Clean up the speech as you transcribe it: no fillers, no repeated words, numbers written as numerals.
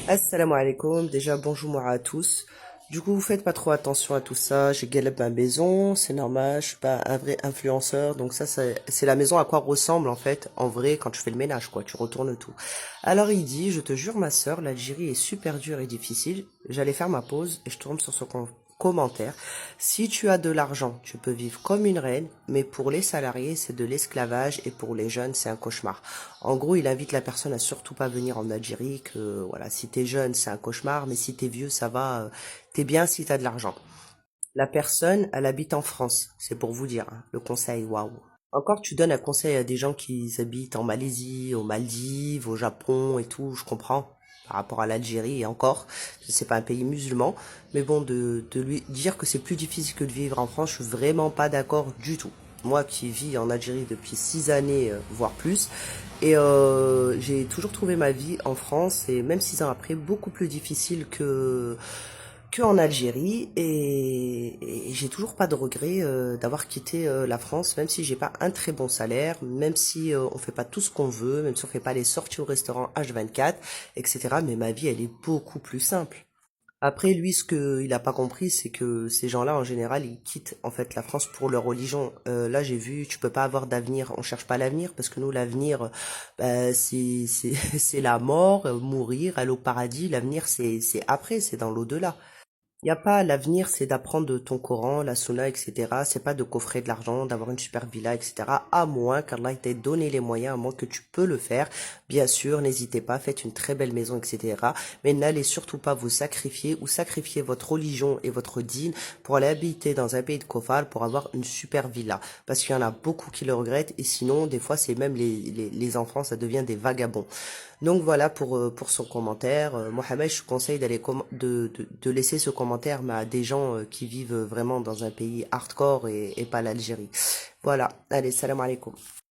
Assalamu alaikum, déjà bonjour à tous. Du coup, vous faites pas trop attention à tout ça. J'ai galère ma maison, c'est normal, je suis pas un vrai influenceur. Donc ça, c'est la maison à quoi ressemble en fait, en vrai, quand tu fais le ménage, quoi. Tu retournes tout. Alors il dit, je te jure ma sœur, l'Algérie est super dure et difficile. J'allais faire ma pause et je tombe sur ce commentaire. Si tu as de l'argent, tu peux vivre comme une reine, mais pour les salariés, c'est de l'esclavage et pour les jeunes, c'est un cauchemar. En gros, il invite la personne à surtout pas venir en Algérie, que voilà, si t'es jeune, c'est un cauchemar, mais si t'es vieux, ça va, t'es bien si t'as de l'argent. La personne, elle habite en France, c'est pour vous dire, hein, le conseil, waouh. Encore, tu donnes un conseil à des gens qui habitent en Malaisie, aux Maldives, au Japon et tout, je comprends, par rapport à l'Algérie et encore, c'est pas un pays musulman, mais bon, de lui dire que c'est plus difficile que de vivre en France, je suis vraiment pas d'accord du tout. Moi qui vis en Algérie depuis 6 années, voire plus, et j'ai toujours trouvé ma vie en France, et même 6 ans après, beaucoup plus difficile que en Algérie et j'ai toujours pas de regret d'avoir quitté la France, même si j'ai pas un très bon salaire, même si on fait pas tout ce qu'on veut, même si on fait pas les sorties au restaurant H24, etc. Mais ma vie elle est beaucoup plus simple. Après lui ce que il a pas compris c'est que ces gens-là en général ils quittent en fait la France pour leur religion. Là j'ai vu tu peux pas avoir d'avenir, on cherche pas l'avenir parce que nous l'avenir c'est c'est la mort, mourir, aller au paradis, l'avenir c'est après, c'est dans l'au-delà. Il n'y a pas l'avenir, c'est d'apprendre de ton Coran, la Sunna, etc. C'est pas de coffrer de l'argent, d'avoir une super villa, etc. À moins qu'Allah t'ait donné les moyens, à moins que tu peux le faire. Bien sûr, n'hésitez pas, faites une très belle maison, etc. Mais n'allez surtout pas vous sacrifier ou sacrifier votre religion et votre dîne pour aller habiter dans un pays de Kofar pour avoir une super villa. Parce qu'il y en a beaucoup qui le regrettent et sinon, des fois, c'est même les enfants, ça devient des vagabonds. Donc voilà pour son commentaire. Mohamed, je te conseille de laisser ce commentaire mais à des gens qui vivent vraiment dans un pays hardcore et pas l'Algérie. Voilà, allez, salam alaikum.